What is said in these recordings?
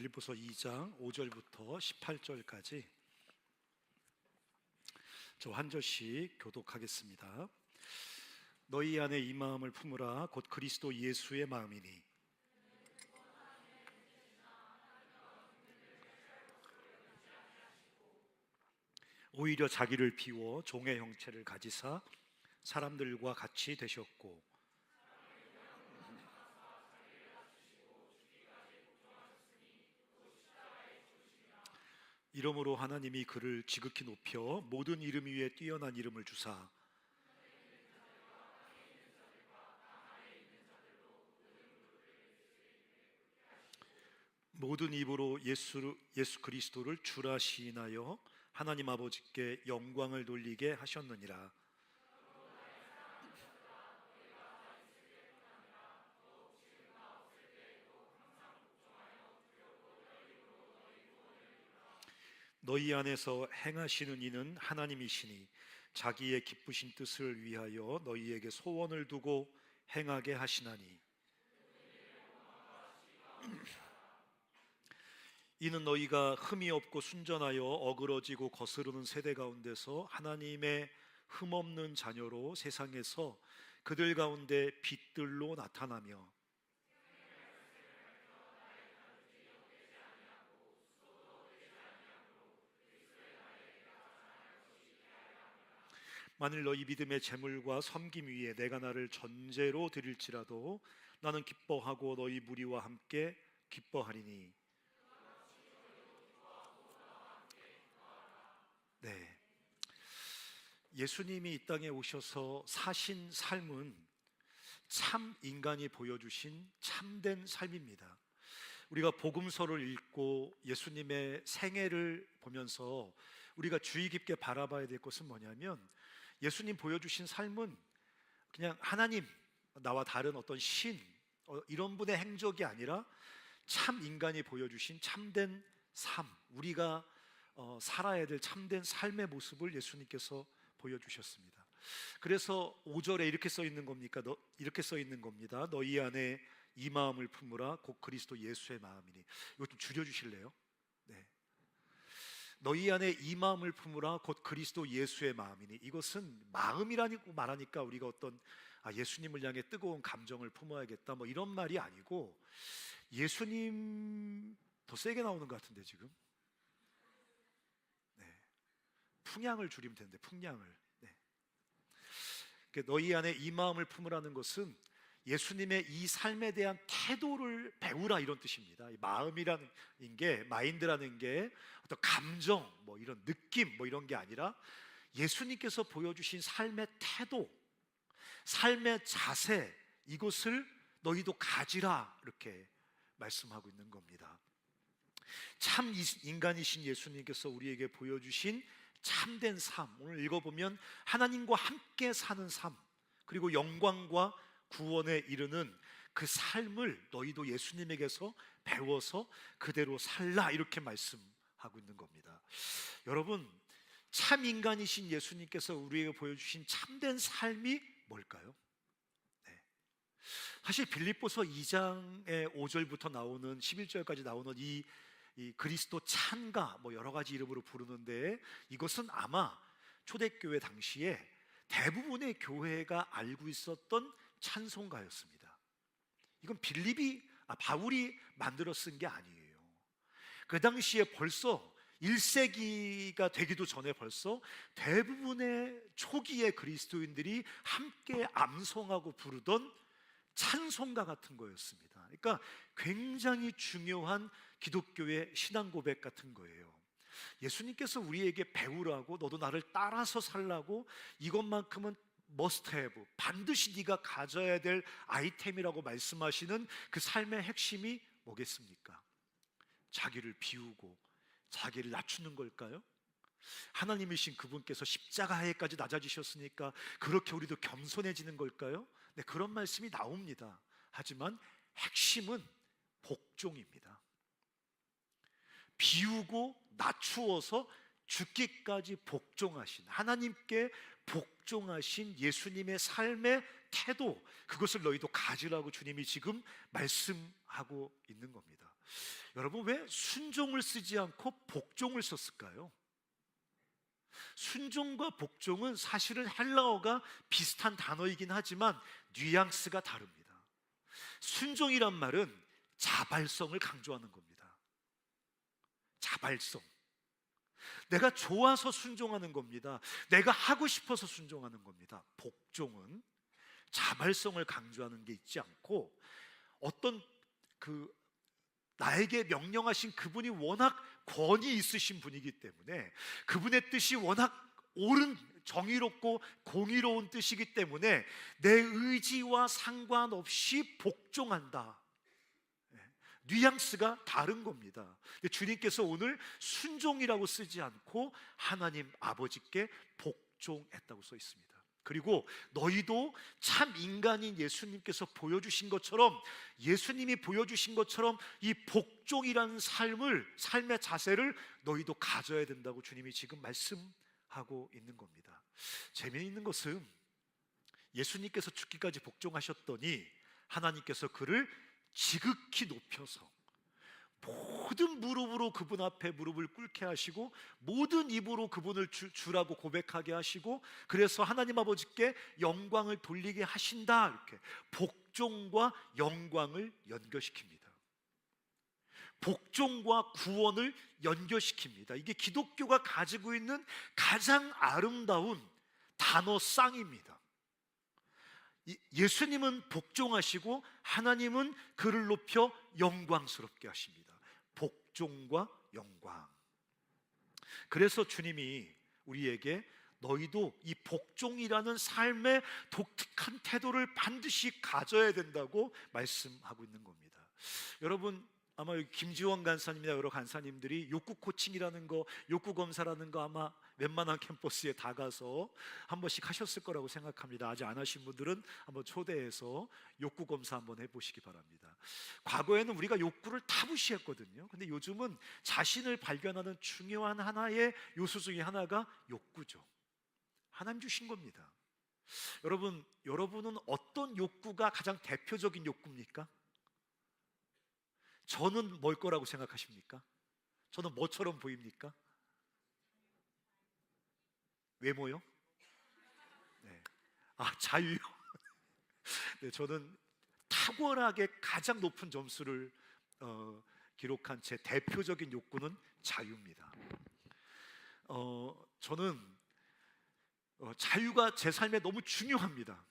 빌립보서 2장 5절부터 18절까지 저 한 절씩 교독하겠습니다. 너희 안에 이 마음을 품으라. 곧 그리스도 예수의 마음이니 오히려 자기를 비워 종의 형체를 가지사 사람들과 같이 되셨고 이러므로 하나님이 그를 지극히 높여 모든 이름 위에 뛰어난 이름을 주사 모든 입으로 예수 그리스도를 주라 시인하여 하나님 아버지께 영광을 돌리게 하셨느니라. 너희 안에서 행하시는 이는 하나님이시니 자기의 기쁘신 뜻을 위하여 너희에게 소원을 두고 행하게 하시나니 이는 너희가 흠이 없고 순전하여 어그러지고 거스르는 세대 가운데서 하나님의 흠없는 자녀로 세상에서 그들 가운데 빛들로 나타나며 만일 너희 믿음의 재물과 섬김 위에 내가 나를 전제로 드릴지라도 나는 기뻐하고 너희 무리와 함께 기뻐하리니. 네, 예수님이 이 땅에 오셔서 사신 삶은 참 인간이 보여주신 참된 삶입니다. 우리가 복음서를 읽고 예수님의 생애를 보면서 우리가 주의 깊게 바라봐야 될 것은 뭐냐면 예수님 보여주신 삶은 그냥 하나님, 나와 다른 어떤 신 이런 분의 행적이 아니라 참 인간이 보여주신 참된 삶, 우리가 살아야 될 참된 삶의 모습을 예수님께서 보여주셨습니다. 그래서 5절에 이렇게 써 있는 겁니까? 이렇게 써 있는 겁니다. 너희 안에 이 마음을 품으라. 곧 그리스도 예수의 마음이니. 이거 좀 줄여주실래요? 네. 너희 안에 이 마음을 품으라. 곧 그리스도 예수의 마음이니. 이것은 마음이라고 말하니까 우리가 어떤 예수님을 향해 뜨거운 감정을 품어야겠다 뭐 이런 말이 아니고, 예수님 더 세게 나오는 것 같은데 지금. 네. 풍향을 줄이면 되는데 풍향을. 네. 너희 안에 이 마음을 품으라는 것은 예수님의 이 삶에 대한 태도를 배우라 이런 뜻입니다. 이 마음이라는 게, 마인드라는 게 어떤 감정, 뭐 이런 느낌, 뭐 이런 게 아니라 예수님께서 보여주신 삶의 태도, 삶의 자세, 이것을 너희도 가지라 이렇게 말씀하고 있는 겁니다. 참 인간이신 예수님께서 우리에게 보여주신 참된 삶, 오늘 읽어보면 하나님과 함께 사는 삶, 그리고 영광과 구원에 이르는 그 삶을 너희도 예수님에게서 배워서 그대로 살라 이렇게 말씀하고 있는 겁니다. 여러분, 참 인간이신 예수님께서 우리에게 보여주신 참된 삶이 뭘까요? 네. 사실 빌립보서 2장의 5절부터 나오는 11절까지 나오는 이 그리스도 찬가 뭐 여러 가지 이름으로 부르는데, 이것은 아마 초대교회 당시에 대부분의 교회가 알고 있었던 찬송가였습니다. 이건 바울이 만들어 쓴 게 아니에요. 그 당시에 벌써 1세기가 되기도 전에 벌써 대부분의 초기의 그리스도인들이 함께 암송하고 부르던 찬송가 같은 거였습니다. 그러니까 굉장히 중요한 기독교의 신앙 고백 같은 거예요. 예수님께서 우리에게 배우라고, 너도 나를 따라서 살라고, 이것만큼은 must have, 반드시 네가 가져야 될 아이템이라고 말씀하시는 그 삶의 핵심이 뭐겠습니까? 자기를 비우고 자기를 낮추는 걸까요? 하나님이신 그분께서 십자가에까지 낮아지셨으니까 그렇게 우리도 겸손해지는 걸까요? 네, 그런 말씀이 나옵니다. 하지만 핵심은 복종입니다. 비우고 낮추어서 죽기까지 복종하신, 하나님께 복종하신 예수님의 삶의 태도, 그것을 너희도 가지라고 주님이 지금 말씀하고 있는 겁니다. 여러분, 왜 순종을 쓰지 않고 복종을 썼을까요? 순종과 복종은 사실은 헬라어가 비슷한 단어이긴 하지만 뉘앙스가 다릅니다. 순종이란 말은 자발성을 강조하는 겁니다. 자발성. 내가 좋아서 순종하는 겁니다. 내가 하고 싶어서 순종하는 겁니다. 복종은 자발성을 강조하는 게 있지 않고 어떤 나에게 명령하신 그분이 워낙 권위 있으신 분이기 때문에, 그분의 뜻이 워낙 옳은, 정의롭고 공의로운 뜻이기 때문에 내 의지와 상관없이 복종한다. 뉘앙스가 다른 겁니다. 주님께서 오늘 순종이라고 쓰지 않고 하나님 아버지께 복종했다고 써 있습니다. 그리고 너희도 참 인간인 예수님께서 보여주신 것처럼, 예수님이 보여주신 것처럼 이 복종이라는 삶의 자세를 너희도 가져야 된다고 주님이 지금 말씀하고 있는 겁니다. 재미있는 것은 예수님께서 죽기까지 복종하셨더니 하나님께서 그를 지극히 높여서 모든 무릎으로 그분 앞에 무릎을 꿇게 하시고 모든 입으로 그분을 주라고 고백하게 하시고, 그래서 하나님 아버지께 영광을 돌리게 하신다. 이렇게 복종과 영광을 연결시킵니다. 복종과 구원을 연결시킵니다. 이게 기독교가 가지고 있는 가장 아름다운 단어쌍입니다. 예수님은 복종하시고 하나님은 그를 높여 영광스럽게 하십니다. 복종과 영광. 그래서 주님이 우리에게 너희도 이 복종이라는 삶의 독특한 태도를 반드시 가져야 된다고 말씀하고 있는 겁니다. 여러분, 아마 김지원 간사님이나 여러 간사님들이 욕구 코칭이라는 거, 욕구 검사라는 거 아마 웬만한 캠퍼스에 다 가서 한 번씩 하셨을 거라고 생각합니다. 아직 안 하신 분들은 한번 초대해서 욕구 검사 한번 해보시기 바랍니다. 과거에는 우리가 욕구를 타부시했거든요. 근데 요즘은 자신을 발견하는 중요한 하나의 요소 중에 하나가 욕구죠. 하나님 주신 겁니다. 여러분은 어떤 욕구가 가장 대표적인 욕구입니까? 저는 뭘 거라고 생각하십니까? 저는 뭐처럼 보입니까? 외모요? 네. 자유요? 네, 저는 탁월하게 가장 높은 점수를 기록한 제 대표적인 욕구는 자유입니다. 저는 자유가 제 삶에 너무 중요합니다.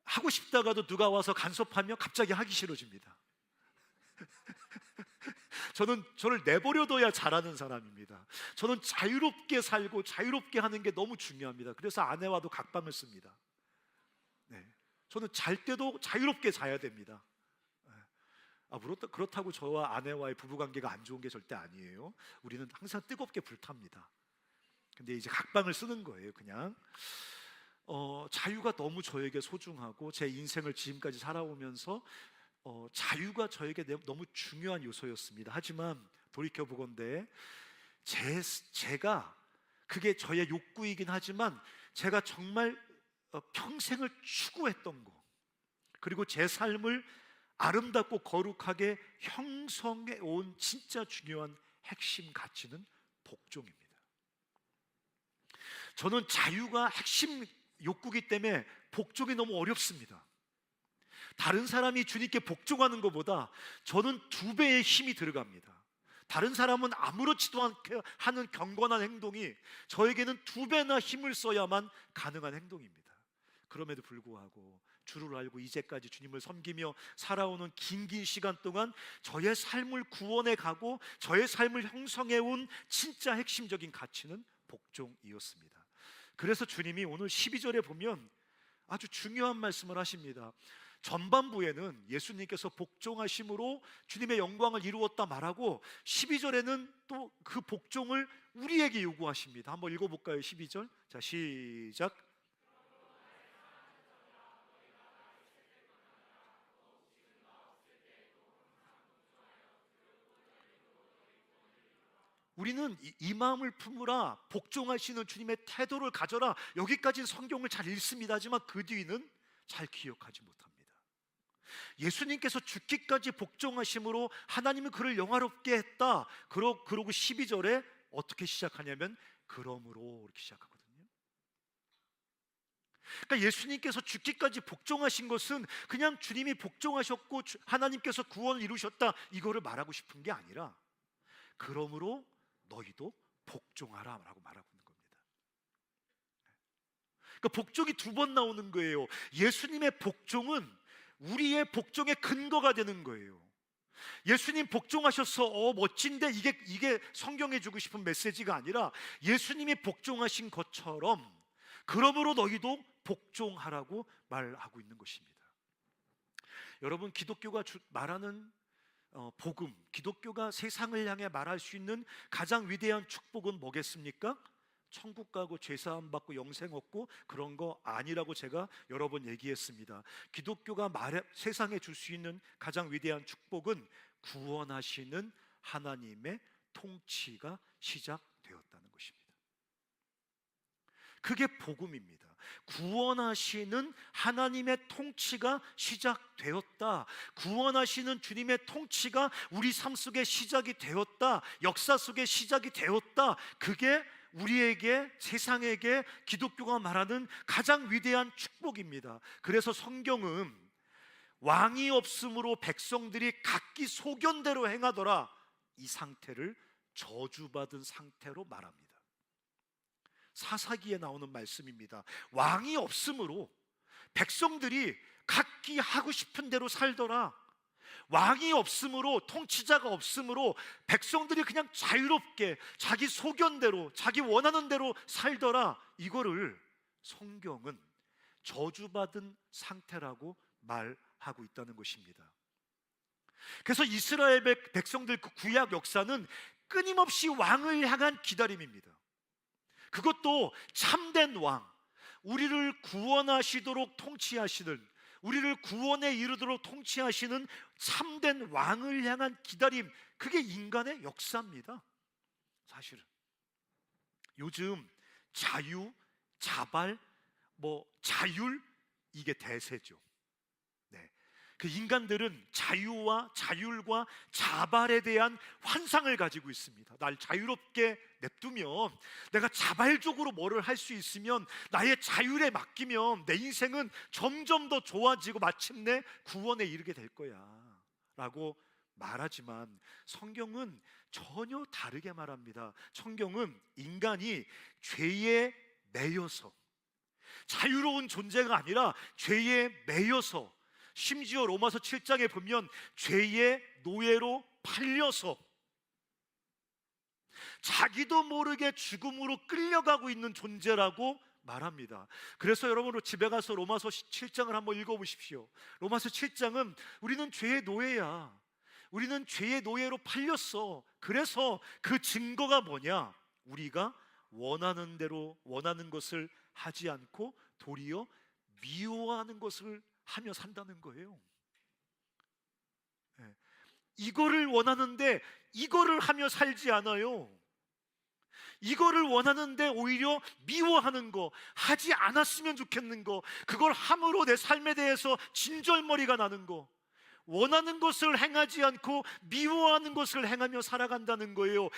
하고 싶다가도 누가 와서 간섭하면 갑자기 하기 싫어집니다. 저를 내버려둬야 잘하는 사람입니다. 저는 자유롭게 살고 자유롭게 하는 게 너무 중요합니다. 그래서 아내와도 각방을 씁니다. 네. 저는 잘 때도 자유롭게 자야 됩니다. 그렇다고 저와 아내와의 부부관계가 안 좋은 게 절대 아니에요. 우리는 항상 뜨겁게 불탑니다. 근데 이제 각방을 쓰는 거예요. 그냥 자유가 너무 저에게 소중하고 제 인생을 지금까지 살아오면서 자유가 저에게 너무 중요한 요소였습니다. 하지만 돌이켜보건대 제가 그게 저의 욕구이긴 하지만 제가 정말 평생을 추구했던 거, 그리고 제 삶을 아름답고 거룩하게 형성해 온 진짜 중요한 핵심 가치는 복종입니다. 저는 자유가 핵심 욕구이기 때문에 복종이 너무 어렵습니다. 다른 사람이 주님께 복종하는 것보다 저는 2배의 힘이 들어갑니다. 다른 사람은 아무렇지도 않게 하는 경건한 행동이 저에게는 2배나 힘을 써야만 가능한 행동입니다. 그럼에도 불구하고 주를 알고 이제까지 주님을 섬기며 살아오는 긴 시간 동안 저의 삶을 구원해 가고 저의 삶을 형성해 온 진짜 핵심적인 가치는 복종이었습니다. 그래서 주님이 오늘 12절에 보면 아주 중요한 말씀을 하십니다. 전반부에는 예수님께서 복종하심으로 주님의 영광을 이루었다 말하고 12절에는 또 그 복종을 우리에게 요구하십니다. 한번 읽어볼까요? 12절. 자, 시작. 우리는 이 마음을 품으라, 복종하시는 주님의 태도를 가져라. 여기까지는 성경을 잘 읽습니다. 하지만 그 뒤는 잘 기억하지 못합니다. 예수님께서 죽기까지 복종하심으로 하나님은 그를 영화롭게 했다. 그러고 12절에 어떻게 시작하냐면 그러므로 이렇게 시작하거든요. 그러니까 예수님께서 죽기까지 복종하신 것은 그냥 주님이 복종하셨고 하나님께서 구원을 이루셨다 이거를 말하고 싶은 게 아니라 그러므로 너희도 복종하라 라고 말하고 있는 겁니다. 그러니까 복종이 두 번 나오는 거예요. 예수님의 복종은 우리의 복종의 근거가 되는 거예요. 예수님 복종하셔서 멋진데 이게 성경에 주고 싶은 메시지가 아니라 예수님이 복종하신 것처럼 그러므로 너희도 복종하라고 말하고 있는 것입니다. 여러분, 기독교가 말하는 복음, 기독교가 세상을 향해 말할 수 있는 가장 위대한 축복은 뭐겠습니까? 천국 가고 죄사함 받고 영생 얻고 그런 거 아니라고 제가 여러 번 얘기했습니다. 기독교가 세상에 줄 수 있는 가장 위대한 축복은 구원하시는 하나님의 통치가 시작되었다는 것입니다. 그게 복음입니다. 구원하시는 하나님의 통치가 시작되었다. 구원하시는 주님의 통치가 우리 삶 속에 시작이 되었다. 역사 속에 시작이 되었다. 그게 우리에게, 세상에게 기독교가 말하는 가장 위대한 축복입니다. 그래서 성경은 왕이 없으므로 백성들이 각기 소견대로 행하더라, 이 상태를 저주받은 상태로 말합니다. 사사기에 나오는 말씀입니다. 왕이 없으므로 백성들이 각기 하고 싶은 대로 살더라. 왕이 없으므로, 통치자가 없으므로 백성들이 그냥 자유롭게 자기 소견대로 자기 원하는 대로 살더라. 이거를 성경은 저주받은 상태라고 말하고 있다는 것입니다. 그래서 이스라엘 백성들 그 구약 역사는 끊임없이 왕을 향한 기다림입니다. 그것도 참된 왕, 우리를 구원하시도록 통치하시는, 우리를 구원에 이르도록 통치하시는 참된 왕을 향한 기다림, 그게 인간의 역사입니다. 사실은 요즘 자유, 자발, 자율, 이게 대세죠. 그 인간들은 자유와 자율과 자발에 대한 환상을 가지고 있습니다. 날 자유롭게 냅두면, 내가 자발적으로 뭐를 할 수 있으면, 나의 자율에 맡기면 내 인생은 점점 더 좋아지고 마침내 구원에 이르게 될 거야 라고 말하지만 성경은 전혀 다르게 말합니다. 성경은 인간이 죄에 매여서 자유로운 존재가 아니라 죄에 매여서, 심지어 로마서 7장에 보면 죄의 노예로 팔려서 자기도 모르게 죽음으로 끌려가고 있는 존재라고 말합니다. 그래서 여러분 집에 가서 로마서 7장을 한번 읽어보십시오. 로마서 7장은 우리는 죄의 노예야, 우리는 죄의 노예로 팔렸어. 그래서 그 증거가 뭐냐? 우리가 원하는 대로 원하는 것을 하지 않고 도리어 미워하는 것을 하며 산다는 거예요. 이거를 원하는데 이거를 하며 살지 않아요. 이거를 원하는데 오히려 미워하는 거, 하지 않았으면 좋겠는 거, 그걸 함으로 내 삶에 대해서 진절머리가 나는 거, 원하는 것을 행하지 않고 미워하는 것을 행하며 살아간다는 거예요.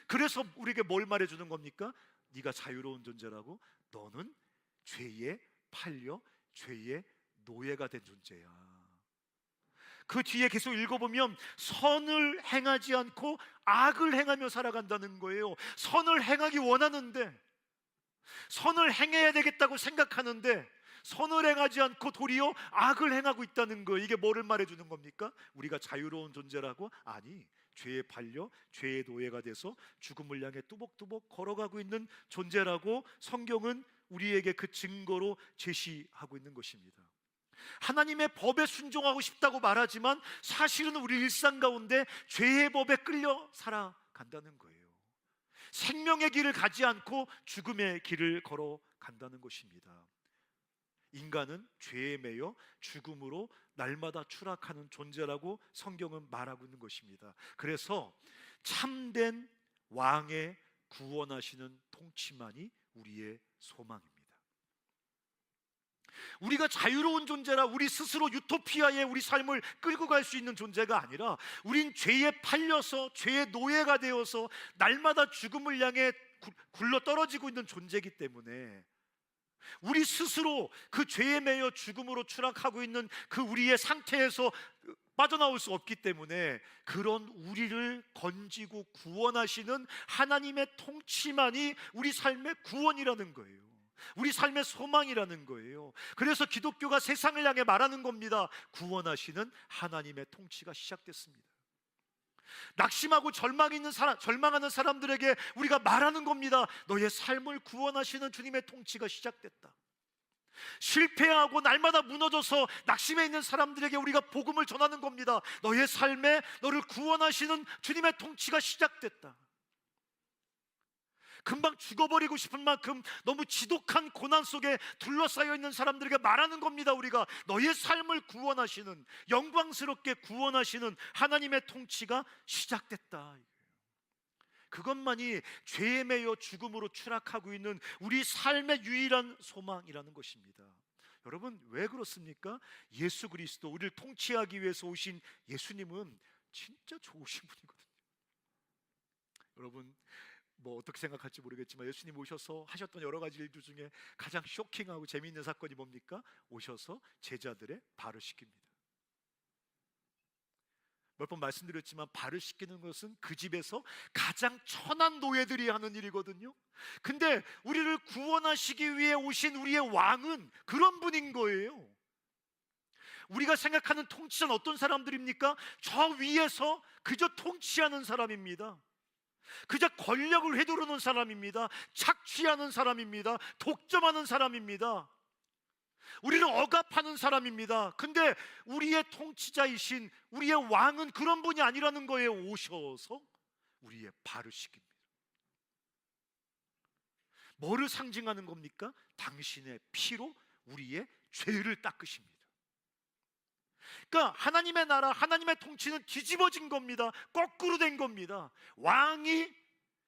그래서 우리에게 뭘 말해주는 겁니까? 네가 자유로운 존재라고. 너는 죄에 팔려 죄의 노예가 된 존재야. 그 뒤에 계속 읽어보면 선을 행하지 않고 악을 행하며 살아간다는 거예요. 선을 행하기 원하는데, 선을 행해야 되겠다고 생각하는데 선을 행하지 않고 도리어 악을 행하고 있다는 거예요. 이게 뭐를 말해주는 겁니까? 우리가 자유로운 존재라고? 아니, 죄에 팔려 죄의 노예가 돼서 죽음을 향해 뚜벅뚜벅 걸어가고 있는 존재라고 성경은 우리에게 그 증거로 제시하고 있는 것입니다. 하나님의 법에 순종하고 싶다고 말하지만 사실은 우리 일상 가운데 죄의 법에 끌려 살아간다는 거예요. 생명의 길을 가지 않고 죽음의 길을 걸어간다는 것입니다. 인간은 죄에 매여 죽음으로 날마다 추락하는 존재라고 성경은 말하고 있는 것입니다. 그래서 참된 왕의 구원하시는 통치만이 우리의 소망입니다. 우리가 자유로운 존재라 우리 스스로 유토피아에 우리 삶을 끌고 갈 수 있는 존재가 아니라 우린 죄에 팔려서 죄의 노예가 되어서 날마다 죽음을 향해 굴러 떨어지고 있는 존재이기 때문에 우리 스스로 그 죄에 매여 죽음으로 추락하고 있는 그 우리의 상태에서 빠져나올 수 없기 때문에 그런 우리를 건지고 구원하시는 하나님의 통치만이 우리 삶의 구원이라는 거예요. 우리 삶의 소망이라는 거예요. 그래서 기독교가 세상을 향해 말하는 겁니다. 구원하시는 하나님의 통치가 시작됐습니다. 낙심하고 절망하는 사람들에게 우리가 말하는 겁니다. 너의 삶을 구원하시는 주님의 통치가 시작됐다. 실패하고 날마다 무너져서 낙심해 있는 사람들에게 우리가 복음을 전하는 겁니다. 너의 삶에 너를 구원하시는 주님의 통치가 시작됐다. 금방 죽어버리고 싶은 만큼 너무 지독한 고난 속에 둘러싸여 있는 사람들에게 말하는 겁니다. 우리가 너의 삶을 구원하시는, 영광스럽게 구원하시는 하나님의 통치가 시작됐다. 그것만이 죄에 매여 죽음으로 추락하고 있는 우리 삶의 유일한 소망이라는 것입니다. 여러분, 왜 그렇습니까? 예수 그리스도, 우리를 통치하기 위해서 오신 예수님은 진짜 좋으신 분이거든요. 여러분, 뭐 어떻게 생각할지 모르겠지만 예수님 오셔서 하셨던 여러 가지 일들 중에 가장 쇼킹하고 재미있는 사건이 뭡니까? 오셔서 제자들의 발을 씻깁니다. 몇 번 말씀드렸지만 발을 씻기는 것은 그 집에서 가장 천한 노예들이 하는 일이거든요. 근데 우리를 구원하시기 위해 오신 우리의 왕은 그런 분인 거예요. 우리가 생각하는 통치자는 어떤 사람들입니까? 저 위에서 그저 통치하는 사람입니다. 그저 권력을 휘두르는 사람입니다. 착취하는 사람입니다. 독점하는 사람입니다. 우리를 억압하는 사람입니다. 근데 우리의 통치자이신 우리의 왕은 그런 분이 아니라는 거예요. 오셔서 우리의 발을 씻깁니다. 뭐를 상징하는 겁니까? 당신의 피로 우리의 죄를 닦으십니다. 그러니까 하나님의 나라, 하나님의 통치는 뒤집어진 겁니다. 거꾸로 된 겁니다. 왕이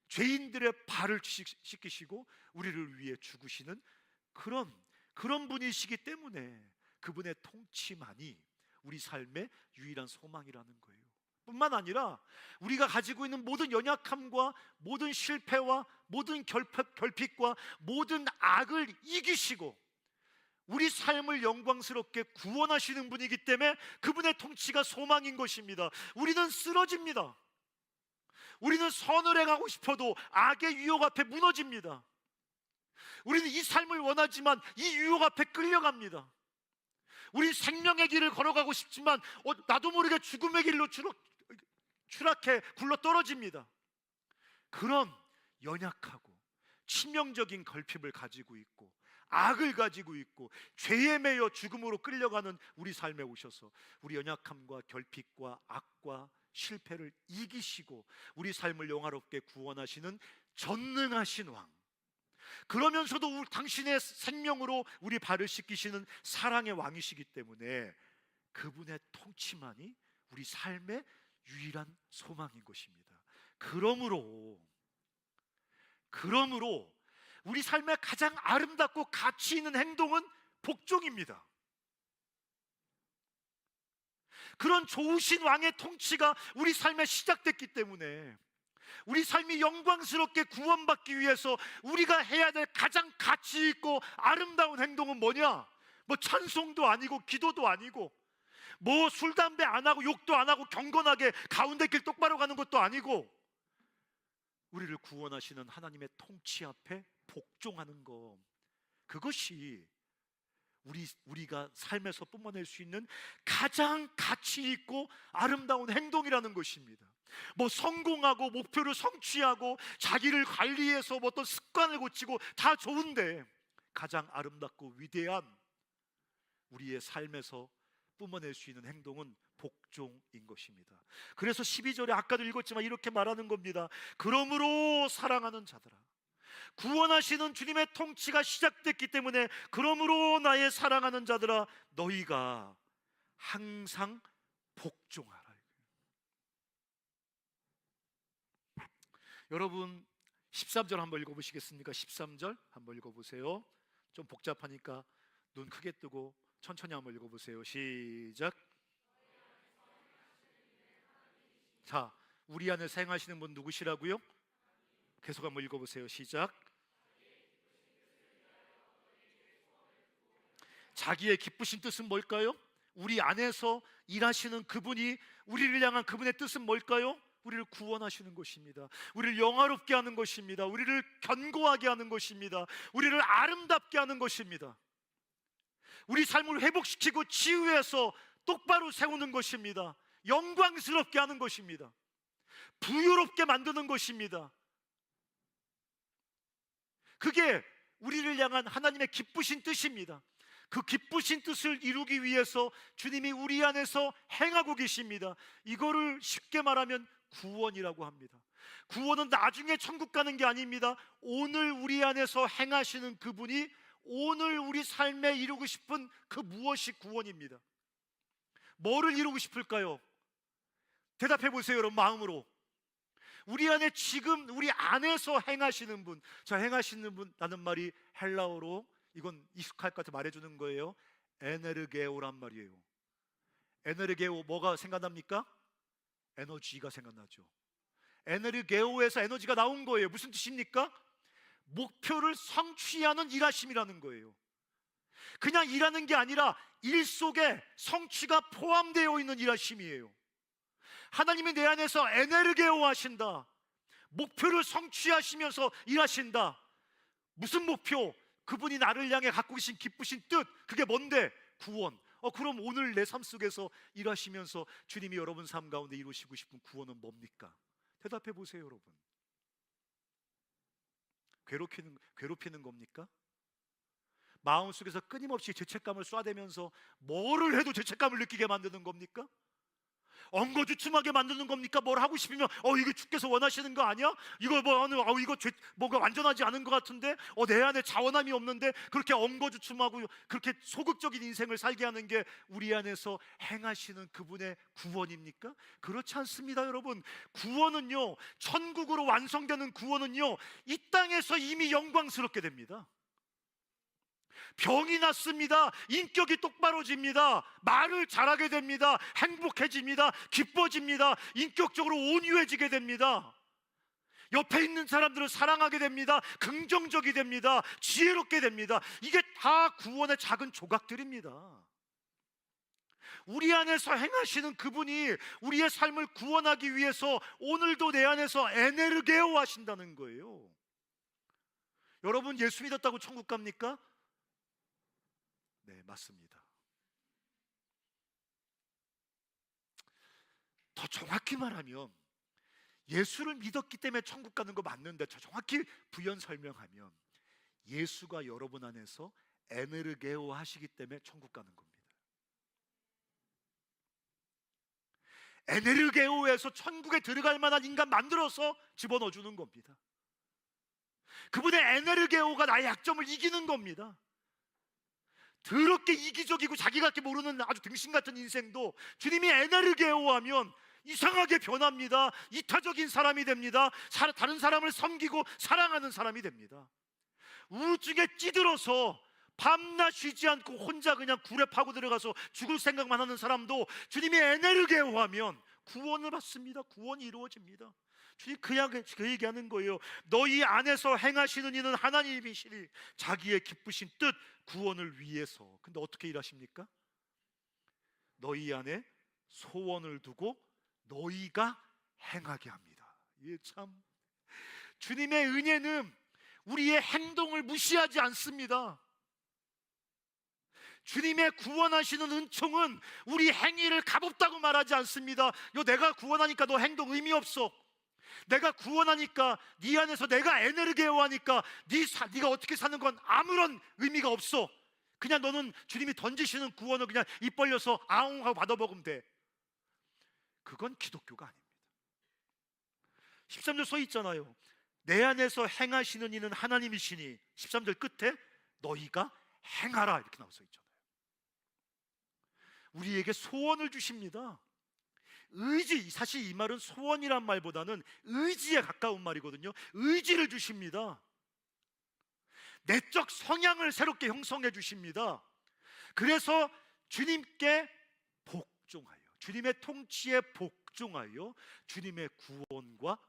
죄인들의 발을 씻기시고 우리를 위해 죽으시는 그런 분이시기 때문에 그분의 통치만이 우리 삶의 유일한 소망이라는 거예요. 뿐만 아니라 우리가 가지고 있는 모든 연약함과 모든 실패와 모든 결핍과 모든 악을 이기시고 우리 삶을 영광스럽게 구원하시는 분이기 때문에 그분의 통치가 소망인 것입니다. 우리는 쓰러집니다. 우리는 선을 행하고 싶어도 악의 유혹 앞에 무너집니다. 우리는 이 삶을 원하지만 이 유혹 앞에 끌려갑니다. 우리 생명의 길을 걸어가고 싶지만 나도 모르게 죽음의 길로 추락해 굴러 떨어집니다. 그런 연약하고 치명적인 결핍을 가지고 있고 악을 가지고 있고 죄에 매여 죽음으로 끌려가는 우리 삶에 오셔서 우리 연약함과 결핍과 악과 실패를 이기시고 우리 삶을 영화롭게 구원하시는 전능하신 왕, 그러면서도 당신의 생명으로 우리 발을 씻기시는 사랑의 왕이시기 때문에 그분의 통치만이 우리 삶의 유일한 소망인 것입니다. 그러므로 우리 삶의 가장 아름답고 가치 있는 행동은 복종입니다. 그런 좋으신 왕의 통치가 우리 삶에 시작됐기 때문에 우리 삶이 영광스럽게 구원받기 위해서 우리가 해야 될 가장 가치 있고 아름다운 행동은 뭐냐? 뭐 찬송도 아니고 기도도 아니고 뭐 술 담배 안 하고 욕도 안 하고 경건하게 가운데 길 똑바로 가는 것도 아니고 우리를 구원하시는 하나님의 통치 앞에 복종하는 것, 그것이 우리가 삶에서 뿜어낼 수 있는 가장 가치 있고 아름다운 행동이라는 것입니다. 뭐 성공하고 목표를 성취하고 자기를 관리해서 뭐 어떤 습관을 고치고 다 좋은데 가장 아름답고 위대한 우리의 삶에서 뿜어낼 수 있는 행동은 복종인 것입니다. 그래서 12절에 아까도 읽었지만 이렇게 말하는 겁니다. 그러므로 사랑하는 자들아, 구원하시는 주님의 통치가 시작됐기 때문에 그러므로 나의 사랑하는 자들아, 너희가 항상 복종하라. 여러분 13절 한번 읽어보시겠습니까? 13절 한번 읽어보세요. 좀 복잡하니까 눈 크게 뜨고 천천히 한번 읽어보세요. 시작. 자, 우리 안에서 행하시는 분 누구시라고요? 계속 한번 읽어보세요. 시작. 자기의 기쁘신 뜻은 뭘까요? 우리 안에서 일하시는 그분이, 우리를 향한 그분의 뜻은 뭘까요? 우리를 구원하시는 것입니다. 우리를 영화롭게 하는 것입니다. 우리를 견고하게 하는 것입니다. 우리를 아름답게 하는 것입니다. 우리 삶을 회복시키고 치유해서 똑바로 세우는 것입니다. 영광스럽게 하는 것입니다. 부유롭게 만드는 것입니다. 그게 우리를 향한 하나님의 기쁘신 뜻입니다. 그 기쁘신 뜻을 이루기 위해서 주님이 우리 안에서 행하고 계십니다. 이거를 쉽게 말하면 구원이라고 합니다. 구원은 나중에 천국 가는 게 아닙니다. 오늘 우리 안에서 행하시는 그분이 오늘 우리 삶에 이루고 싶은 그 무엇이 구원입니다. 뭐를 이루고 싶을까요? 대답해 보세요, 여러분. 마음으로. 우리 안에 지금 우리 안에서 행하시는 분, 저 행하시는 분 라는 말이 헬라어로, 이건 익숙할 것 같아 말해주는 거예요. 에네르게오란 말이에요. 에네르게오, 뭐가 생각납니까? 에너지가 생각나죠. 에네르게오에서 에너지가 나온 거예요. 무슨 뜻입니까? 목표를 성취하는 일하심이라는 거예요. 그냥 일하는 게 아니라 일 속에 성취가 포함되어 있는 일하심이에요. 하나님이 내 안에서 에네르게오 하신다. 목표를 성취하시면서 일하신다. 무슨 목표? 그분이 나를 향해 갖고 계신 기쁘신 뜻, 그게 뭔데? 구원. 그럼 오늘 내 삶 속에서 일하시면서 주님이 여러분 삶 가운데 이루시고 싶은 구원은 뭡니까? 대답해 보세요, 여러분. 괴롭히는 겁니까? 마음속에서 끊임없이 죄책감을 쏴대면서 뭐를 해도 죄책감을 느끼게 만드는 겁니까? 엉거주춤하게 만드는 겁니까? 뭘 하고 싶으면 이거 주께서 원하시는 거 아니야? 이거 이거 뭔가 완전하지 않은 것 같은데, 내 안에 자원함이 없는데, 그렇게 엉거주춤하고 그렇게 소극적인 인생을 살게 하는 게 우리 안에서 행하시는 그분의 구원입니까? 그렇지 않습니다, 여러분. 구원은요, 천국으로 완성되는 구원은요, 이 땅에서 이미 영광스럽게 됩니다. 병이 낫습니다. 인격이 똑바로집니다. 말을 잘하게 됩니다. 행복해집니다. 기뻐집니다. 인격적으로 온유해지게 됩니다. 옆에 있는 사람들을 사랑하게 됩니다. 긍정적이 됩니다. 지혜롭게 됩니다. 이게 다 구원의 작은 조각들입니다. 우리 안에서 행하시는 그분이 우리의 삶을 구원하기 위해서 오늘도 내 안에서 에네르게오 하신다는 거예요. 여러분, 예수 믿었다고 천국 갑니까? 네, 맞습니다. 더 정확히 말하면 예수를 믿었기 때문에 천국 가는 거 맞는데, 더 정확히 부연 설명하면 예수가 여러분 안에서 에네르게오 하시기 때문에 천국 가는 겁니다. 에네르게오에서 천국에 들어갈 만한 인간 만들어서 집어넣어 주는 겁니다. 그분의 에네르게오가 나의 약점을 이기는 겁니다. 더럽게 이기적이고 자기밖에 모르는 아주 등신 같은 인생도 주님이 에네르게오 하면 이상하게 변합니다. 이타적인 사람이 됩니다. 다른 사람을 섬기고 사랑하는 사람이 됩니다. 우울증에 찌들어서 밤낮 쉬지 않고 혼자 그냥 굴에 파고 들어가서 죽을 생각만 하는 사람도 주님이 에네르게오 하면 구원을 받습니다. 구원이 이루어집니다. 주님 그 얘기하는 거예요. 너희 안에서 행하시는 이는 하나님이시니 자기의 기쁘신 뜻 구원을 위해서. 근데 어떻게 일하십니까? 너희 안에 소원을 두고 너희가 행하게 합니다. 이게 참, 주님의 은혜는 우리의 행동을 무시하지 않습니다. 주님의 구원하시는 은총은 우리 행위를 값없다고 말하지 않습니다. 내가 구원하니까 너 행동 의미 없어. 내가 구원하니까, 네 안에서 내가 에네르게오 하니까 네가 어떻게 사는 건 아무런 의미가 없어. 그냥 너는 주님이 던지시는 구원을 그냥 입 벌려서 아웅 하고 받아먹으면 돼. 그건 기독교가 아닙니다. 13절 써 있잖아요. 내 안에서 행하시는 이는 하나님이시니, 13절 끝에 너희가 행하라 이렇게 나와 써 있잖아요. 우리에게 소원을 주십니다. 의지, 사실 이 말은 소원이란 말보다는 의지에 가까운 말이거든요. 의지를 주십니다. 내적 성향을 새롭게 형성해 주십니다. 그래서 주님께 복종하여, 주님의 통치에 복종하여 주님의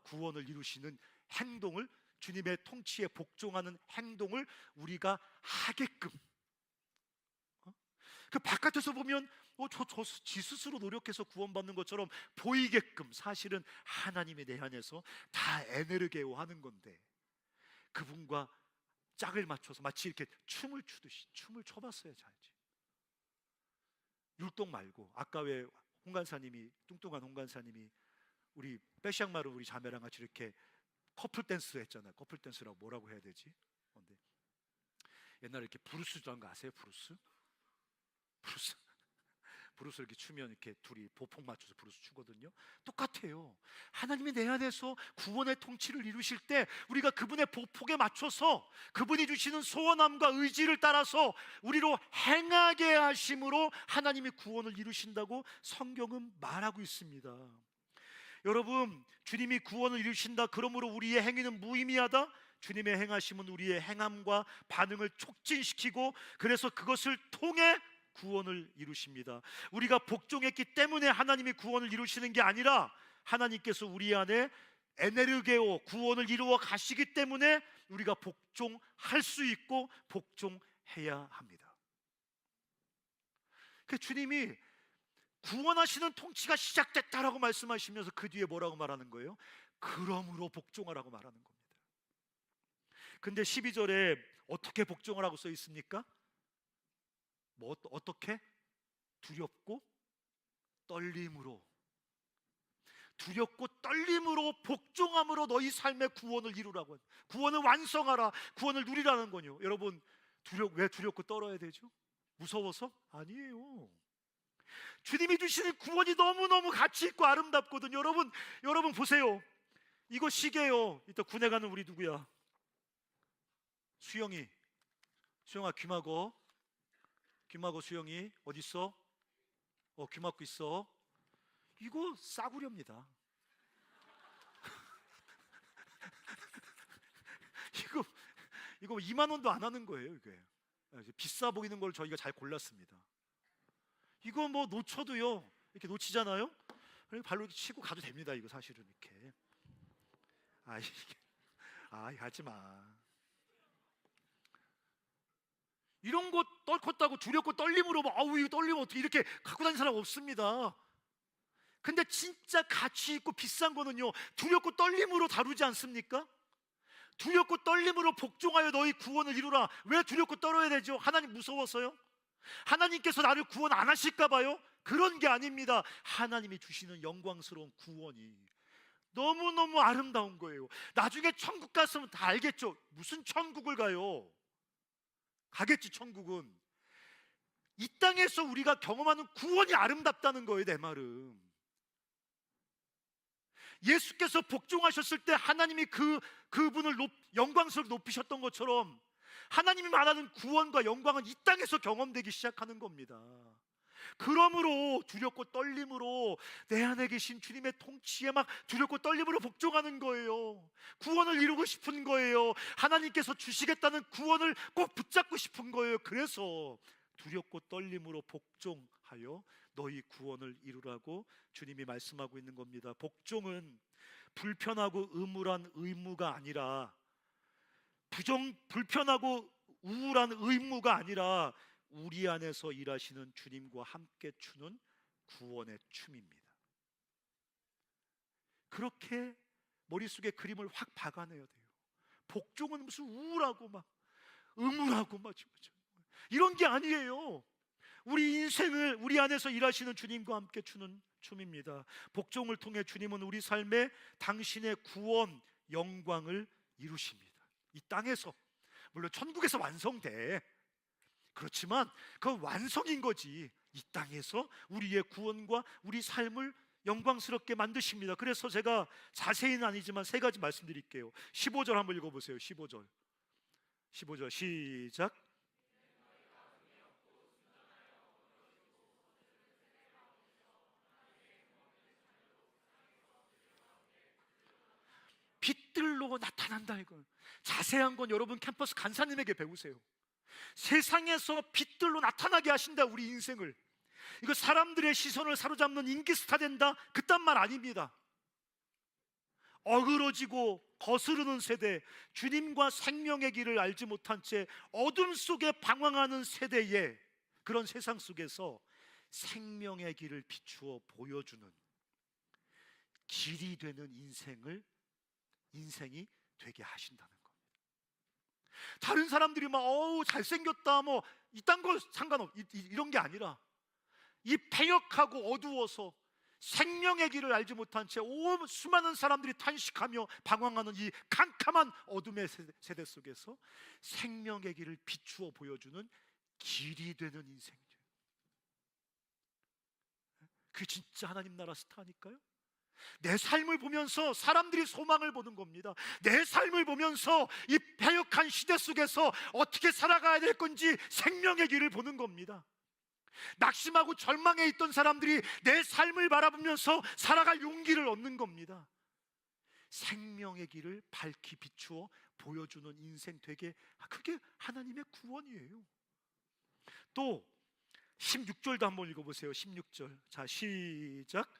구원을 이루시는 행동을, 주님의 통치에 복종하는 행동을 우리가 하게끔, 그 바깥에서 보면 지 스스로 노력해서 구원받는 것처럼 보이게끔 사실은 하나님이 내 안에서 다 에네르게오 하는 건데, 그분과 짝을 맞춰서 마치 이렇게 춤을 추듯이 춤을 춰봤어야지 알지. 율동 말고, 아까 왜 홍간사님이, 뚱뚱한 홍간사님이 우리 빼시앙마루 우리 자매랑 같이 이렇게 커플 댄스 했잖아요. 커플 댄스라고 뭐라고 해야 되지? 근데 옛날에 이렇게 브루스라는 거 아세요? 브루스 이렇게 추면 이렇게 둘이 보폭 맞춰서 브루스 추거든요. 똑같아요. 하나님이 내 안에서 구원의 통치를 이루실 때 우리가 그분의 보폭에 맞춰서 그분이 주시는 소원함과 의지를 따라서 우리로 행하게 하심으로 하나님이 구원을 이루신다고 성경은 말하고 있습니다. 여러분, 주님이 구원을 이루신다, 그러므로 우리의 행위는 무의미하다? 주님의 행하심은 우리의 행함과 반응을 촉진시키고, 그래서 그것을 통해 구원을 이루십니다. 우리가 복종했기 때문에 하나님이 구원을 이루시는 게 아니라, 하나님께서 우리 안에 에네르게오, 구원을 이루어 가시기 때문에 우리가 복종할 수 있고 복종해야 합니다. 그 주님이 구원하시는 통치가 시작됐다라고 말씀하시면서 그 뒤에 뭐라고 말하는 거예요? 그러므로 복종하라고 말하는 겁니다. 근데 12절에 어떻게 복종하라고 써 있습니까? 어떻게? 두렵고 떨림으로 복종함으로 너희 삶의 구원을 이루라고, 구원을 완성하라, 구원을 누리라는 거요. 여러분, 왜 두렵고 떨어야 되죠? 무서워서? 아니에요. 주님이 주시는 구원이 너무너무 가치 있고 아름답거든요. 여러분 보세요. 이거 시계요. 이따 군에 가는 우리 누구야? 수영아, 귀마고 수영이 어디 있어? 귀 막고 있어. 이거 싸구려입니다. 이거 2만 원도 안 하는 거예요. 이게 비싸 보이는 걸 저희가 잘 골랐습니다. 이거 뭐 놓쳐도요, 이렇게 놓치잖아요. 발로 이렇게 치고 가도 됩니다. 이거 사실은 이렇게. 하지 마. 이런 거 떨컸다고 두렵고 떨림으로 이거 떨리면 어떻게, 이렇게 갖고 다니는 사람 없습니다. 근데 진짜 가치 있고 비싼 거는요, 두렵고 떨림으로 다루지 않습니까? 두렵고 떨림으로 복종하여 너희 구원을 이루라. 왜 두렵고 떨어야 되죠? 하나님 무서워서요? 하나님께서 나를 구원 안 하실까 봐요? 그런 게 아닙니다. 하나님이 주시는 영광스러운 구원이 너무너무 아름다운 거예요. 나중에 천국 갔으면 다 알겠죠? 무슨 천국을 가요? 가겠지. 천국은 이 땅에서 우리가 경험하는 구원이 아름답다는 거예요. 내 말은 예수께서 복종하셨을 때 하나님이 그분을 영광스럽게 높이셨던 것처럼, 하나님이 말하는 구원과 영광은 이 땅에서 경험되기 시작하는 겁니다. 그러므로 두렵고 떨림으로 내 안에 계신 주님의 통치에 막 두렵고 떨림으로 복종하는 거예요. 구원을 이루고 싶은 거예요. 하나님께서 주시겠다는 구원을 꼭 붙잡고 싶은 거예요. 그래서 두렵고 떨림으로 복종하여 너희 구원을 이루라고 주님이 말씀하고 있는 겁니다. 복종은 불편하고 음울한 의무가 아니라, 불편하고 우울한 의무가 아니라 우리 안에서 일하시는 주님과 함께 추는 구원의 춤입니다. 그렇게 머릿속에 그림을 확 박아내야 돼요. 복종은 무슨 우울하고 막 음울하고 막 이런 게 아니에요. 우리 인생을 우리 안에서 일하시는 주님과 함께 추는 춤입니다. 복종을 통해 주님은 우리 삶에 당신의 구원, 영광을 이루십니다. 이 땅에서, 물론 천국에서 완성돼. 그렇지만 그 완성인 거지, 이 땅에서 우리의 구원과 우리 삶을 영광스럽게 만드십니다. 그래서 제가 자세히는 아니지만 세 가지 말씀드릴게요. 15절 한번 읽어보세요. 15절 시작. 빛들로 나타난다. 이건 자세한 건 여러분 캠퍼스 간사님에게 배우세요. 세상에서 빛들로 나타나게 하신다. 우리 인생을, 이거 사람들의 시선을 사로잡는 인기스타 된다, 그딴 말 아닙니다. 어그러지고 거스르는 세대, 주님과 생명의 길을 알지 못한 채 어둠 속에 방황하는 세대에, 그런 세상 속에서 생명의 길을 비추어 보여주는 길이 되는 인생이 되게 하신다는 겁니다. 다른 사람들이 막 어우 잘생겼다 뭐 이딴 거 이런 게 아니라, 이 패역하고 어두워서 생명의 길을 알지 못한 채 수많은 사람들이 탄식하며 방황하는 이 캄캄한 어둠의 세대 속에서 생명의 길을 비추어 보여주는 길이 되는 인생이죠. 그게 진짜 하나님 나라 스타니까요. 내 삶을 보면서 사람들이 소망을 보는 겁니다. 내 삶을 보면서 이 패역한 시대 속에서 어떻게 살아가야 될 건지 생명의 길을 보는 겁니다. 낙심하고 절망해 있던 사람들이 내 삶을 바라보면서 살아갈 용기를 얻는 겁니다. 생명의 길을 밝히 비추어 보여주는 인생 되게, 그게 하나님의 구원이에요. 또 16절도 한번 읽어보세요. 16절, 자 시작.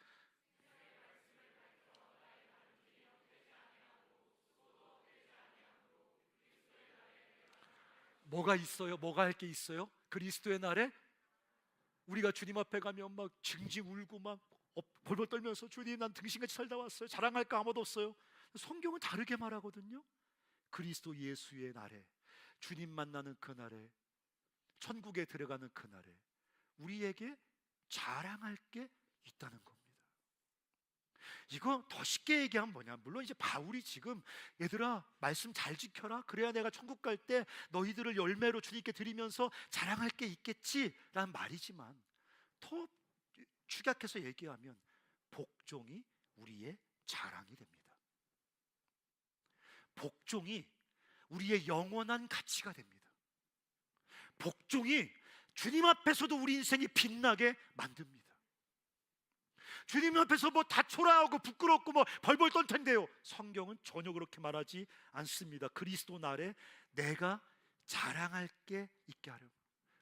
뭐가 있어요? 뭐가 할 게 있어요? 그리스도의 날에 우리가 주님 앞에 가면 막 징징 울고 막 벌벌 떨면서, 주님 난 등신같이 살다 왔어요, 자랑할 거 아무도 없어요. 성경은 다르게 말하거든요. 그리스도 예수의 날에, 주님 만나는 그 날에, 천국에 들어가는 그 날에 우리에게 자랑할 게 있다는 겁니다. 이거 더 쉽게 얘기하면 뭐냐, 물론 이제 바울이 지금 얘들아 말씀 잘 지켜라, 그래야 내가 천국 갈 때 너희들을 열매로 주님께 드리면서 자랑할 게 있겠지라는 말이지만, 더 축약해서 얘기하면 복종이 우리의 자랑이 됩니다. 복종이 우리의 영원한 가치가 됩니다. 복종이 주님 앞에서도 우리 인생이 빛나게 만듭니다. 주님 앞에서 뭐 다 초라하고 부끄럽고 뭐 벌벌 떨 텐데요, 성경은 전혀 그렇게 말하지 않습니다. 그리스도 날에 내가 자랑할 게 있게 하려고.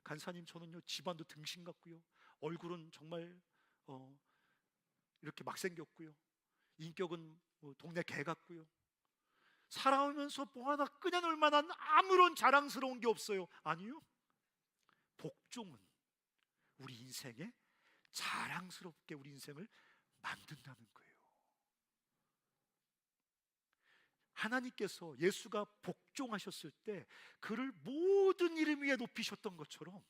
간사님, 저는요 집안도 등신 같고요, 얼굴은 정말 이렇게 막 생겼고요, 인격은 동네 개 같고요, 살아오면서 뭐 하나 끄내놓을 만한 아무런 자랑스러운 게 없어요. 아니요, 복종은 우리 인생에 자랑스럽게 우리 인생을 만든다는 거예요. 하나님께서 예수가 복종하셨을 때 그를 모든 이름 위에 높이셨던 것처럼,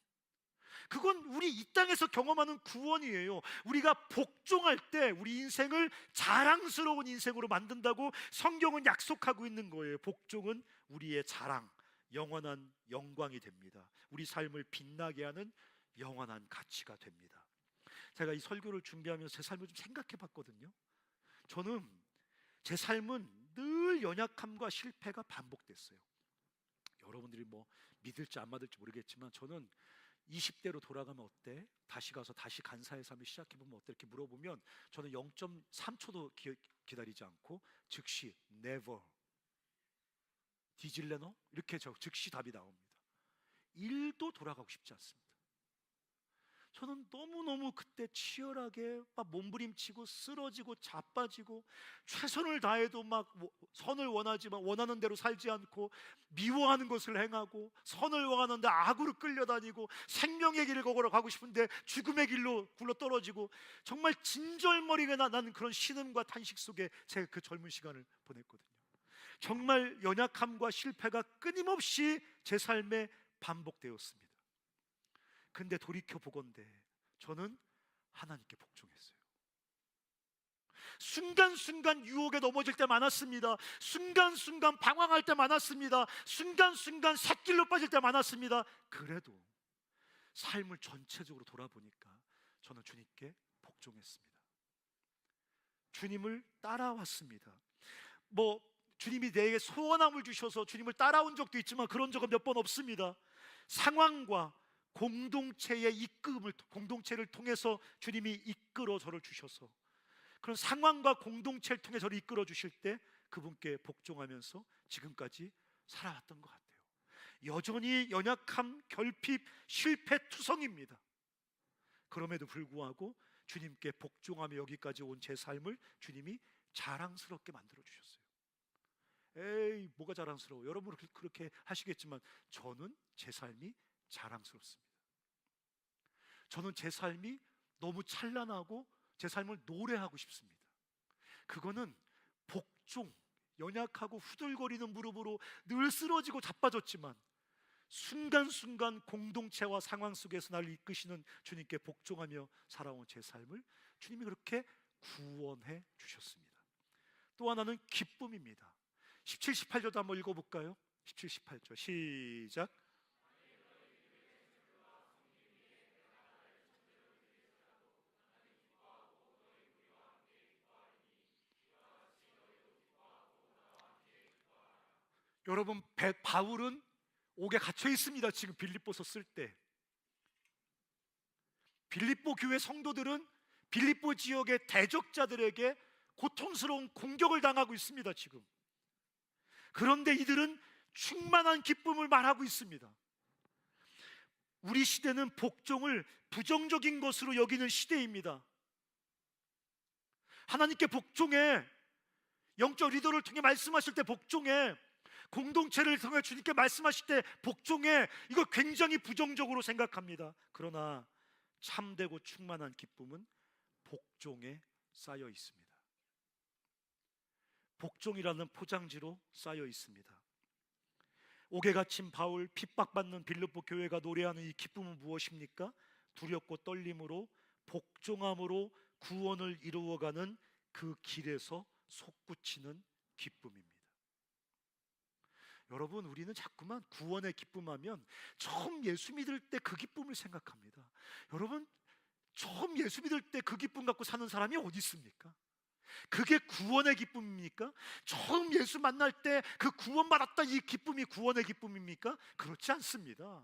그건 우리 이 땅에서 경험하는 구원이에요. 우리가 복종할 때 우리 인생을 자랑스러운 인생으로 만든다고 성경은 약속하고 있는 거예요. 복종은 우리의 자랑, 영원한 영광이 됩니다. 우리 삶을 빛나게 하는 영원한 가치가 됩니다. 제가 이 설교를 준비하면서 제 삶을 좀 생각해 봤거든요. 저는 제 삶은 늘 연약함과 실패가 반복됐어요. 여러분들이 뭐 믿을지 안 믿을지 모르겠지만, 저는 20대로 돌아가면 어때? 다시 가서 다시 간사의 삶을 시작해보면 어때? 이렇게 물어보면 저는 0.3초도 기다리지 않고 즉시 never, 뒤질래너? 이렇게 즉시 답이 나옵니다. 1도 돌아가고 싶지 않습니다. 저는 너무너무 그때 치열하게 막 몸부림치고 쓰러지고 자빠지고, 최선을 다해도 막 선을 원하지만 원하는 대로 살지 않고, 미워하는 것을 행하고, 선을 원하는데 악으로 끌려다니고, 생명의 길을 걸어가고 싶은데 죽음의 길로 굴러떨어지고, 정말 진절머리가 나는 그런 신음과 탄식 속에 제가 그 젊은 시간을 보냈거든요. 정말 연약함과 실패가 끊임없이 제 삶에 반복되었습니다. 근데 돌이켜보건대 저는 하나님께 복종했어요. 순간순간 유혹에 넘어질 때 많았습니다. 순간순간 방황할 때 많았습니다. 순간순간 샛길로 빠질 때 많았습니다. 그래도 삶을 전체적으로 돌아보니까 저는 주님께 복종했습니다. 주님을 따라왔습니다. 뭐 주님이 내게 소원함을 주셔서 주님을 따라온 적도 있지만 그런 적은 몇 번 없습니다. 상황과 공동체의 공동체를 통해서 주님이 이끌어 저를 주셔서, 그런 상황과 공동체를 통해 저를 이끌어 주실 때 그분께 복종하면서 지금까지 살아왔던 것 같아요. 여전히 연약함, 결핍, 실패투성입니다. 그럼에도 불구하고 주님께 복종하며 여기까지 온 제 삶을 주님이 자랑스럽게 만들어 주셨어요. 에이, 뭐가 자랑스러워? 여러분은 그렇게 하시겠지만 저는 제 삶이 자랑스럽습니다. 저는 제 삶이 너무 찬란하고 제 삶을 노래하고 싶습니다. 그거는 복종, 연약하고 후들거리는 무릎으로 늘 쓰러지고 자빠졌지만 순간순간 공동체와 상황 속에서 나를 이끄시는 주님께 복종하며 살아온 제 삶을 주님이 그렇게 구원해 주셨습니다. 또 하나는 기쁨입니다. 17, 18절도 한번 읽어볼까요? 17, 18절 시작. 여러분, 바울은 옥에 갇혀 있습니다. 지금 빌립보서 쓸 때 빌립보 교회 성도들은 빌립보 지역의 대적자들에게 고통스러운 공격을 당하고 있습니다. 지금. 그런데 이들은 충만한 기쁨을 말하고 있습니다. 우리 시대는 복종을 부정적인 것으로 여기는 시대입니다. 하나님께 복종해, 영적 리더를 통해 말씀하실 때 복종해, 공동체를 통해 주님께 말씀하실 때 복종해, 이걸 굉장히 부정적으로 생각합니다. 그러나 참되고 충만한 기쁨은 복종에 쌓여 있습니다. 복종이라는 포장지로 쌓여 있습니다. 옥에 갇힌 바울, 핍박받는 빌립보 교회가 노래하는 이 기쁨은 무엇입니까? 두렵고 떨림으로 복종함으로 구원을 이루어가는 그 길에서 솟구치는 기쁨입니다. 여러분, 우리는 자꾸만 구원의 기쁨하면 처음 예수 믿을 때 그 기쁨을 생각합니다. 여러분, 처음 예수 믿을 때 그 기쁨 갖고 사는 사람이 어디 있습니까? 그게 구원의 기쁨입니까? 처음 예수 만날 때 그 구원받았다 이 기쁨이 구원의 기쁨입니까? 그렇지 않습니다.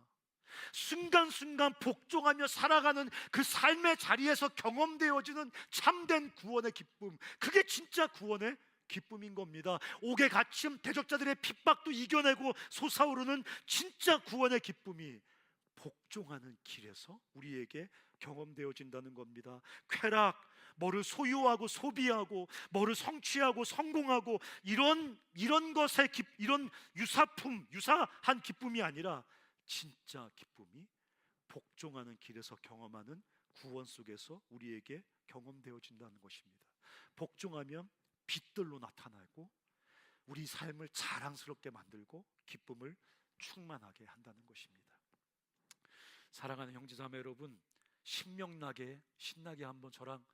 순간순간 복종하며 살아가는 그 삶의 자리에서 경험되어지는 참된 구원의 기쁨, 그게 진짜 구원의 기쁨인 겁니다. 옥에 갇힘, 대적자들의 핍박도 이겨내고 솟아오르는 진짜 구원의 기쁨이 복종하는 길에서 우리에게 경험되어진다는 겁니다. 쾌락, 뭐를 소유하고 소비하고 뭐를 성취하고 성공하고 이런 것의 이런 유사한 기쁨이 아니라 진짜 기쁨이 복종하는 길에서 경험하는 구원 속에서 우리에게 경험되어진다는 것입니다. 복종하면 빛들로 나타나고 우리 삶을 자랑스럽게 만들고 기쁨을 충만하게 한다는 것입니다. 사랑하는 형제자매 여러분, 신명나게 신나게 한번 저랑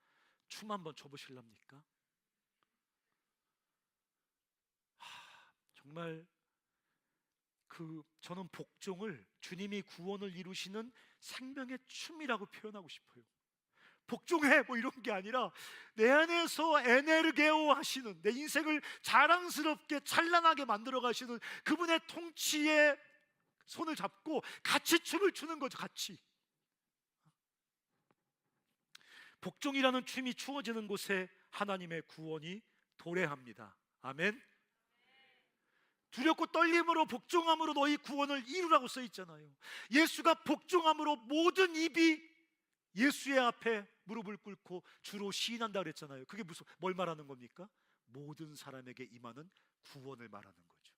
춤 한번 춰보실랍니까? 정말 저는 복종을 주님이 구원을 이루시는 생명의 춤이라고 표현하고 싶어요. 복종해 뭐 이런 게 아니라 내 안에서 에네르게오 하시는, 내 인생을 자랑스럽게 찬란하게 만들어 가시는 그분의 통치에 손을 잡고 같이 춤을 추는 거죠. 같이. 복종이라는 춤이 추어지는 곳에 하나님의 구원이 도래합니다. 아멘. 두렵고 떨림으로 복종함으로 너희 구원을 이루라고 써 있잖아요. 예수가 복종함으로 모든 입이 예수의 앞에 무릎을 꿇고 주로 시인한다 그랬잖아요. 그게 뭘 말하는 겁니까? 모든 사람에게 임하는 구원을 말하는 거죠.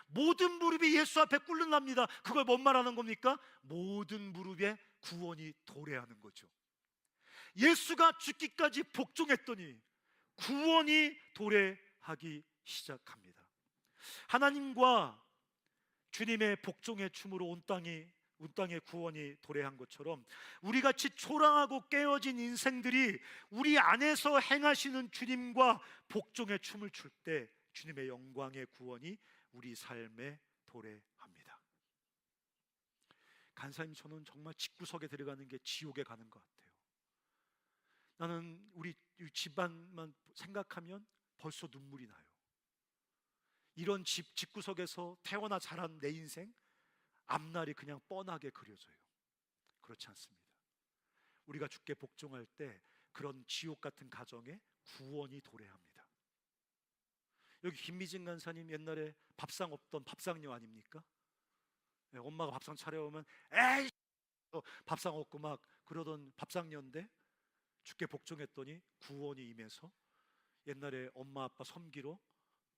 모든 무릎이 예수 앞에 꿇는답니다. 그걸 뭔 말하는 겁니까? 모든 무릎에 구원이 도래하는 거죠. 예수가 죽기까지 복종했더니 구원이 도래하기 시작합니다. 하나님과 주님의 복종의 춤으로 온 땅의 구원이 도래한 것처럼 우리같이 초라하고 깨어진 인생들이 우리 안에서 행하시는 주님과 복종의 춤을 출 때 주님의 영광의 구원이 우리 삶에 도래합니다. 간사님, 저는 정말 집구석에 들어가는 게 지옥에 가는 것 같아요. 나는 우리 집안만 생각하면 벌써 눈물이 나요. 이런 집구석에서 태어나 자란 내 인생 앞날이 그냥 뻔하게 그려져요. 그렇지 않습니다. 우리가 주께 복종할 때 그런 지옥 같은 가정에 구원이 도래합니다. 여기 김미진 간사님 옛날에 밥상 없던 밥상녀 아닙니까? 엄마가 밥상 차려오면 에이 밥상 없고 막 그러던 밥상년대 주께 복종했더니 구원이 임해서 옛날에 엄마 아빠 섬기러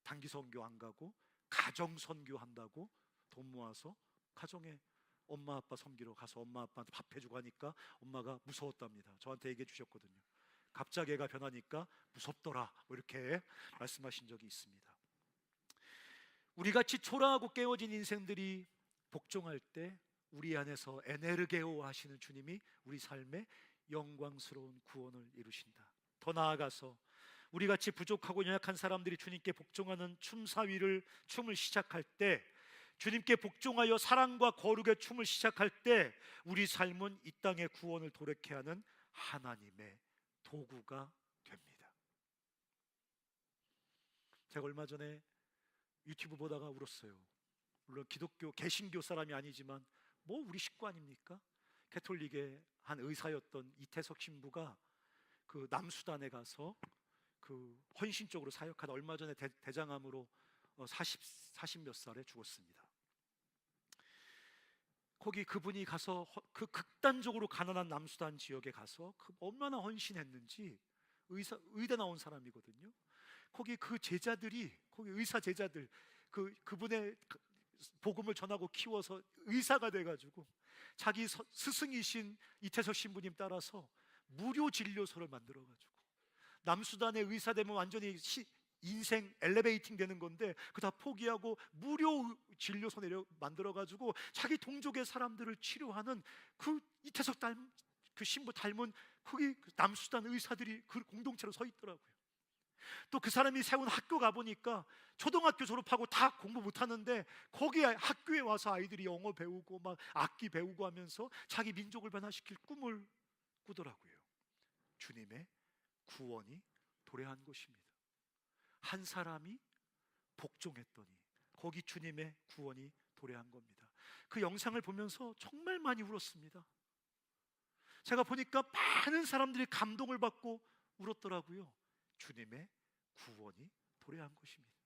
단기 선교 안 가고 가정 선교한다고 돈 모아서 가정에 엄마 아빠 섬기러 가서 엄마 아빠한테 밥 해주고 하니까 엄마가 무서웠답니다. 저한테 얘기해 주셨거든요. 갑자기 애가 변하니까 무섭더라, 뭐 이렇게 말씀하신 적이 있습니다. 우리 같이 초라하고 깨어진 인생들이 복종할 때 우리 안에서 에네르게오 하시는 주님이 우리 삶에 영광스러운 구원을 이루신다. 더 나아가서 우리 같이 부족하고 연약한 사람들이 주님께 복종하는 춤을 시작할 때, 주님께 복종하여 사랑과 거룩의 춤을 시작할 때 우리 삶은 이 땅의 구원을 돌이게 하는 하나님의 도구가 됩니다. 제가 얼마 전에 유튜브 보다가 울었어요. 물론 기독교 개신교 사람이 아니지만 뭐 우리 식구 아닙니까? 캐톨릭의 한 의사였던 이태석 신부가 그 남수단에 가서 그 헌신적으로 사역하다 얼마 전에 대장암으로 40 몇 살에 죽었습니다. 거기 그분이 가서 그 극단적으로 가난한 남수단 지역에 가서 얼마나 헌신했는지, 의대 나온 사람이거든요. 거기 그 제자들이, 거기 의사 제자들 그분의 복음을 전하고 키워서 의사가 돼가지고 자기 스승이신 이태석 신부님 따라서 무료 진료소를 만들어가지고, 남수단의 의사 되면 완전히 인생 엘리베이팅 되는 건데 그 다 포기하고 무료 진료소 만들어가지고 자기 동족의 사람들을 치료하는 그 이태석 그 신부 닮은 거기 남수단 의사들이 그 공동체로 서 있더라고요. 또 그 사람이 세운 학교 가보니까 초등학교 졸업하고 다 공부 못하는데 거기 학교에 와서 아이들이 영어 배우고 막 악기 배우고 하면서 자기 민족을 변화시킬 꿈을 꾸더라고요. 주님의 구원이 도래한 것입니다. 한 사람이 복종했더니 거기 주님의 구원이 도래한 겁니다. 그 영상을 보면서 정말 많이 울었습니다. 제가 보니까 많은 사람들이 감동을 받고 울었더라고요. 주님의 구원이 도래한 것입니다.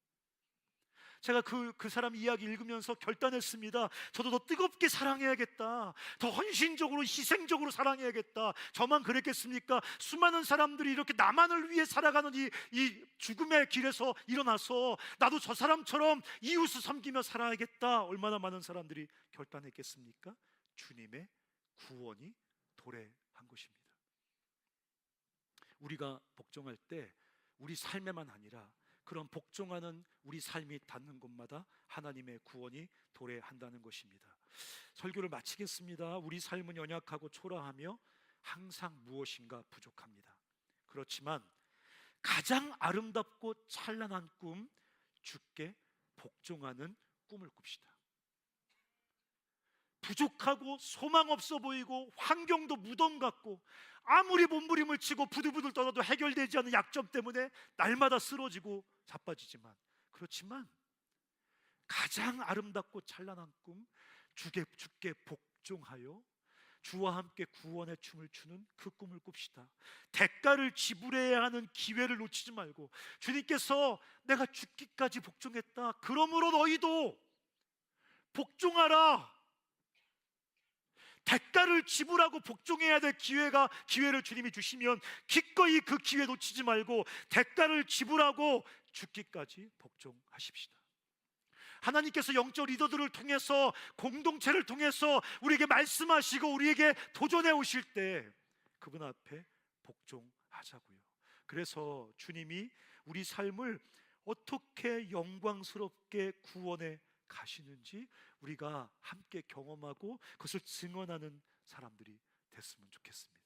제가 그 사람 이야기 읽으면서 결단했습니다. 저도 더 뜨겁게 사랑해야겠다, 더 헌신적으로 희생적으로 사랑해야겠다. 저만 그랬겠습니까? 수많은 사람들이 이렇게 나만을 위해 살아가는 이 죽음의 길에서 일어나서 나도 저 사람처럼 이웃을 섬기며 살아야겠다. 얼마나 많은 사람들이 결단했겠습니까? 주님의 구원이 도래한 것입니다. 우리가 복종할 때 우리 삶에만 아니라 그런 복종하는 우리 삶이 닿는 곳마다 하나님의 구원이 도래한다는 것입니다. 설교를 마치겠습니다. 우리 삶은 연약하고 초라하며 항상 무엇인가 부족합니다. 그렇지만 가장 아름답고 찬란한 꿈, 주께 복종하는 꿈을 꿉시다. 부족하고 소망 없어 보이고 환경도 무덤 같고 아무리 몸부림을 치고 부들부들 떨어도 해결되지 않는 약점 때문에 날마다 쓰러지고 자빠지지만, 그렇지만 가장 아름답고 찬란한 꿈, 주께 복종하여 주와 함께 구원의 춤을 추는 그 꿈을 꿉시다. 대가를 지불해야 하는 기회를 놓치지 말고, 주님께서 내가 죽기까지 복종했다, 그러므로 너희도 복종하라, 대가를 지불하고 복종해야 될 기회를 주님이 주시면 기꺼이 그 기회 놓치지 말고 대가를 지불하고 죽기까지 복종하십시다. 하나님께서 영적 리더들을 통해서, 공동체를 통해서 우리에게 말씀하시고 우리에게 도전해 오실 때 그분 앞에 복종하자고요. 그래서 주님이 우리 삶을 어떻게 영광스럽게 구원해 가시는지 우리가 함께 경험하고 그것을 증언하는 사람들이 됐으면 좋겠습니다.